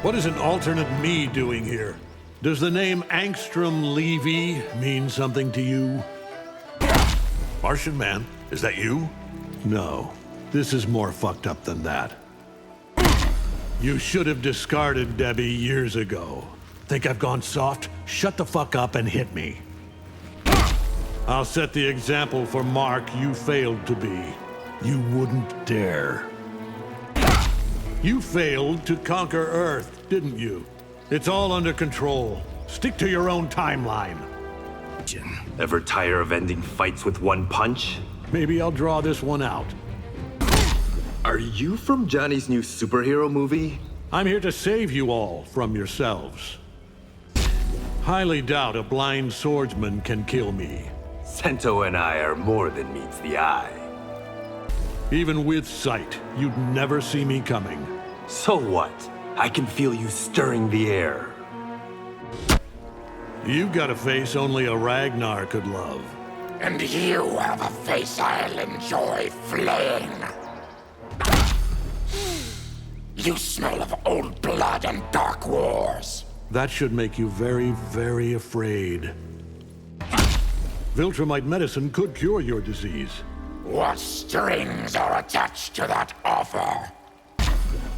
What is an alternate me doing here? Does the name Angstrom Levy mean something to you? Martian Man, is that you? No, this is more fucked up than that. You should have discarded Debbie years ago. Think I've gone soft? Shut the fuck up and hit me. I'll set the example for Mark you failed to be. You wouldn't dare. You failed to conquer Earth, didn't you? It's all under control. Stick to your own timeline. Ever tire of ending fights with one punch? Maybe I'll draw this one out. Are you from Johnny's new superhero movie? I'm here to save you all from yourselves. Highly doubt a blind swordsman can kill me. Sento and I are more than meets the eye. Even with sight, you'd never see me coming. So what? I can feel you stirring the air. You've got a face only a Ragnar could love. And you have a face I'll enjoy flaying. You smell of old blood and dark wars. That should make you very, very afraid. Viltrumite medicine could cure your disease. What strings are attached to that offer?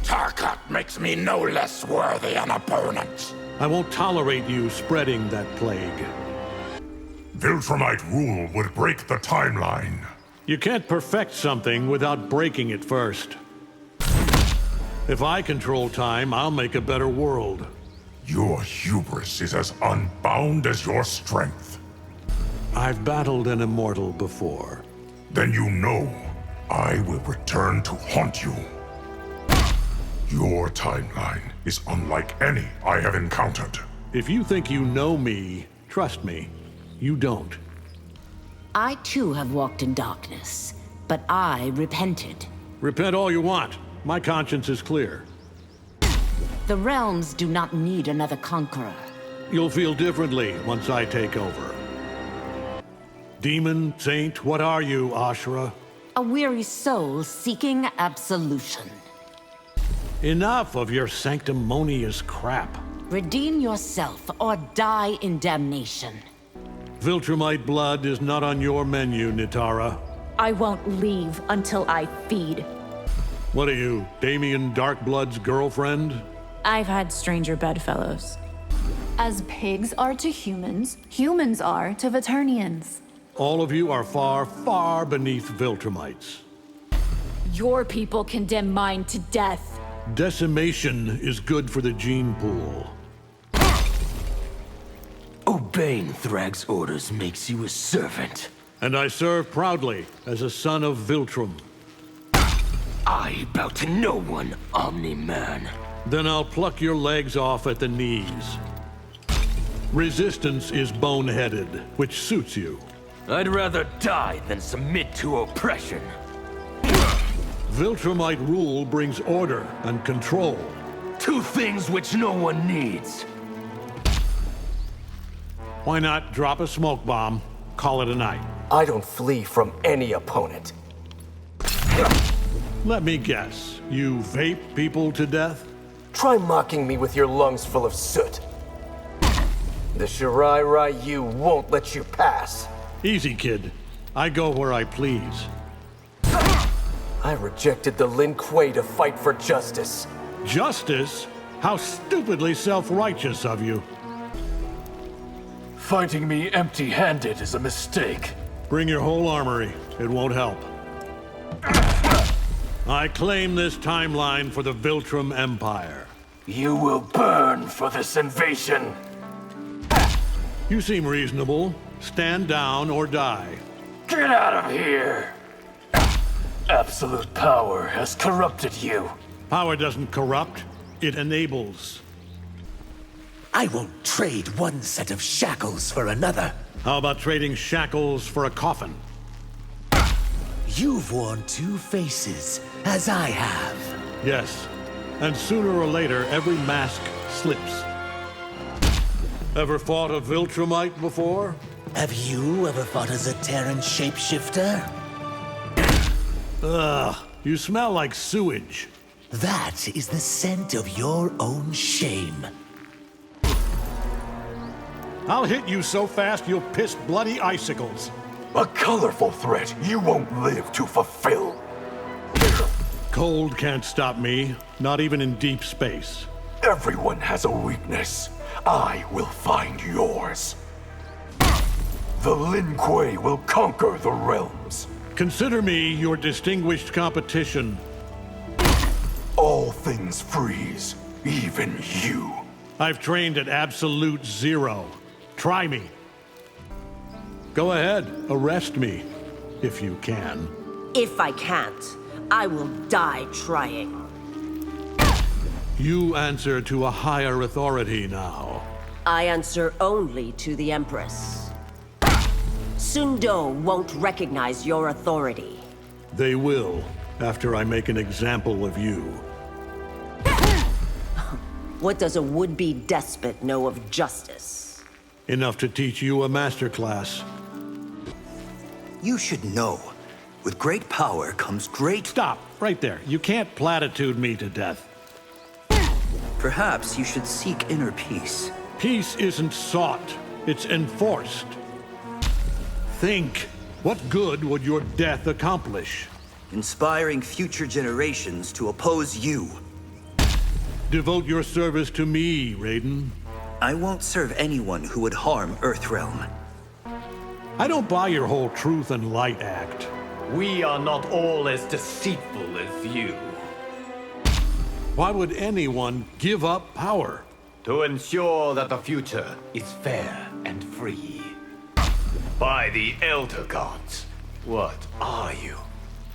Tarkat makes me no less worthy an opponent. I won't tolerate you spreading that plague. Viltrumite rule would break the timeline. You can't perfect something without breaking it first. If I control time, I'll make a better world. Your hubris is as unbound as your strength. I've battled an immortal before. Then you know I will return to haunt you. Your timeline is unlike any I have encountered. If you think you know me, trust me, you don't. I too have walked in darkness, but I repented. Repent all you want. My conscience is clear. The realms do not need another conqueror. You'll feel differently once I take over. Demon, saint, what are you, Ashura? A weary soul seeking absolution. Enough of your sanctimonious crap. Redeem yourself or die in damnation. Viltrumite blood is not on your menu, Nitara. I won't leave until I feed. What are you, Damien Darkblood's girlfriend? I've had stranger bedfellows. As pigs are to humans, humans are to Veternians. All of you are far, far beneath Viltrumites. Your people condemn mine to death. Decimation is good for the gene pool. Obeying Thrag's orders makes you a servant. And I serve proudly as a son of Viltrum. I bow to no one, Omni-Man. Then I'll pluck your legs off at the knees. Resistance is boneheaded, which suits you. I'd rather die than submit to oppression. Viltrumite rule brings order and control. Two things which no one needs. Why not drop a smoke bomb, call it a night? I don't flee from any opponent. Let me guess, you vape people to death? Try mocking me with your lungs full of soot. The Shirai Ryu won't let you pass. Easy, kid. I go where I please. I rejected the Lin Kuei to fight for justice. Justice? How stupidly self-righteous of you. Fighting me empty-handed is a mistake. Bring your whole armory. It won't help. I claim this timeline for the Viltrum Empire. You will burn for this invasion. You seem reasonable. Stand down or die. Get out of here! Absolute power has corrupted you. Power doesn't corrupt, it enables. I won't trade one set of shackles for another. How about trading shackles for a coffin? You've worn two faces, as I have. Yes, and sooner or later, every mask slips. Ever fought a Viltrumite before? Have you ever fought as a Terran shapeshifter? Ugh, you smell like sewage. That is the scent of your own shame. I'll hit you so fast you'll piss bloody icicles. A colorful threat you won't live to fulfill. Cold can't stop me, not even in deep space. Everyone has a weakness. I will find yours. The Lin Kuei will conquer the realms. Consider me your distinguished competition. All things freeze, even you. I've trained at absolute zero. Try me. Go ahead, arrest me, if you can. If I can't, I will die trying. You answer to a higher authority now. I answer only to the Empress. Sundo won't recognize your authority. They will, after I make an example of you. What does a would-be despot know of justice? Enough to teach you a masterclass. You should know. With great power comes great... Stop, right there. You can't platitude me to death. Perhaps you should seek inner peace. Peace isn't sought, it's enforced. Think, what good would your death accomplish? Inspiring future generations to oppose you. Devote your service to me, Raiden. I won't serve anyone who would harm Earthrealm. I don't buy your whole truth and light act. We are not all as deceitful as you. Why would anyone give up power? To ensure that the future is fair and free. By the Elder Gods, what are you?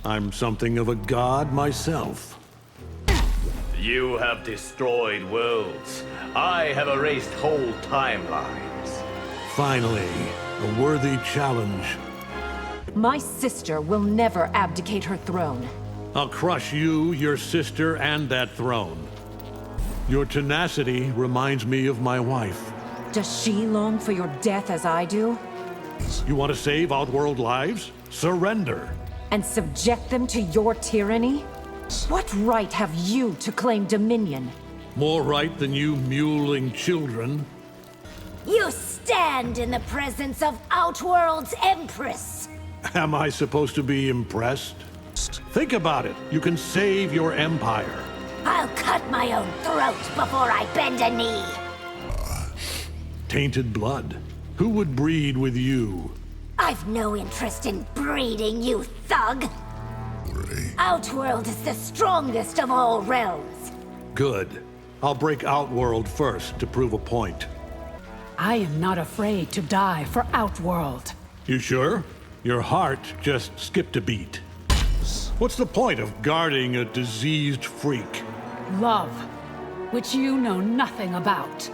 I'm something of a god myself. You have destroyed worlds. I have erased whole timelines. Finally, a worthy challenge. My sister will never abdicate her throne. I'll crush you, your sister, and that throne. Your tenacity reminds me of my wife. Does she long for your death as I do? You want to save Outworld lives? Surrender. And subject them to your tyranny? What right have you to claim dominion? More right than you muling children. You stand in the presence of Outworld's Empress. Am I supposed to be impressed? Think about it. You can save your empire. I'll cut my own throat before I bend a knee. Tainted blood. Who would breed with you? I've no interest in breeding, you thug. Outworld is the strongest of all realms. Good. I'll break Outworld first to prove a point. I am not afraid to die for Outworld. You sure? Your heart just skipped a beat. What's the point of guarding a diseased freak? Love, which you know nothing about.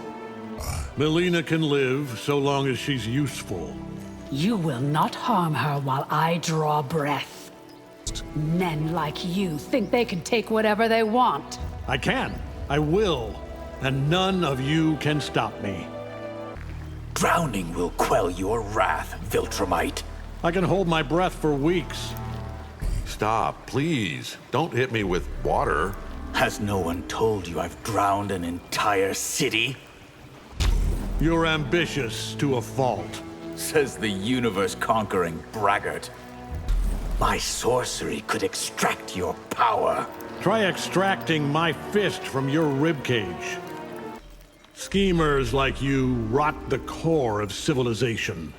Melina can live so long as she's useful. You will not harm her while I draw breath. Men like you think they can take whatever they want. I can. I will. And none of you can stop me. Drowning will quell your wrath, Viltrumite. I can hold my breath for weeks. Stop, please. Don't hit me with water. Has no one told you I've drowned an entire city? You're ambitious to a fault. Says the universe-conquering braggart. My sorcery could extract your power. Try extracting my fist from your ribcage. Schemers like you rot the core of civilization.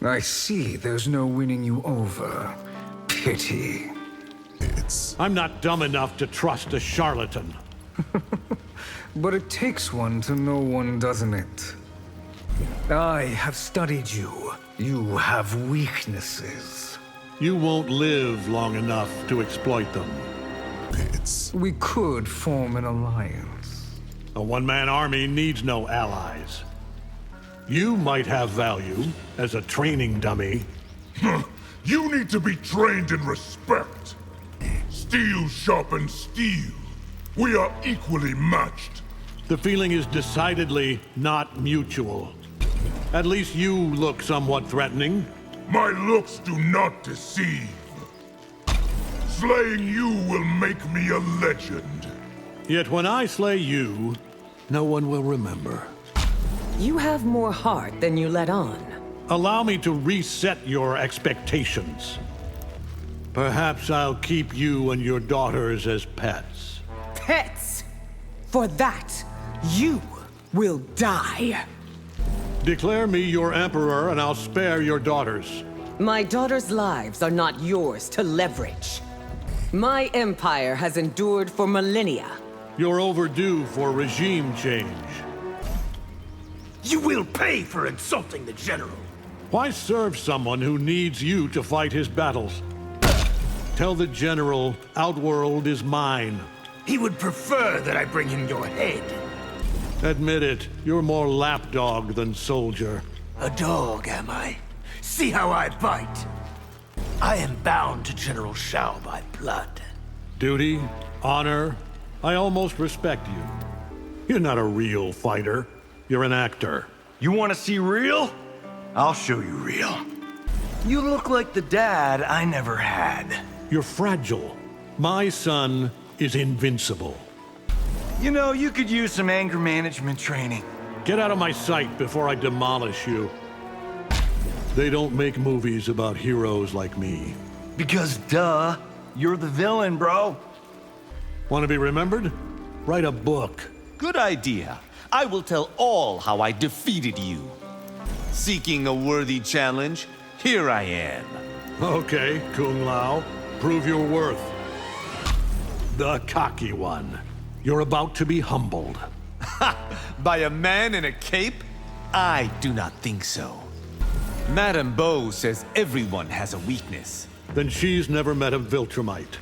I see there's no winning you over. Pity. I'm not dumb enough to trust a charlatan. But it takes one to know one, doesn't it? I have studied you. You have weaknesses. You won't live long enough to exploit them. We could form an alliance. A one-man army needs no allies. You might have value as a training dummy. You need to be trained in respect. Steel sharpens steel. We are equally matched. The feeling is decidedly not mutual. At least you look somewhat threatening. My looks do not deceive. Slaying you will make me a legend. Yet when I slay you, no one will remember. You have more heart than you let on. Allow me to reset your expectations. Perhaps I'll keep you and your daughters as pets. Pets? For that, you will die. Declare me your emperor and I'll spare your daughters. My daughters' lives are not yours to leverage. My empire has endured for millennia. You're overdue for regime change. You will pay for insulting the General. Why serve someone who needs you to fight his battles? Tell the General, Outworld is mine. He would prefer that I bring him your head. Admit it, you're more lapdog than soldier. A dog, am I? See how I bite. I am bound to General Shao by blood. Duty, honor, I almost respect you. You're not a real fighter. You're an actor. You want to see real? I'll show you real. You look like the dad I never had. You're fragile. My son is invincible. You know, you could use some anger management training. Get out of my sight before I demolish you. They don't make movies about heroes like me. Because, duh, you're the villain, bro. Want to be remembered? Write a book. Good idea. I will tell all how I defeated you. Seeking a worthy challenge, here I am. Okay, Kung Lao. Prove your worth. The cocky one. You're about to be humbled. By a man in a cape? I do not think so. Madame Beau says everyone has a weakness. Then she's never met a Viltrumite.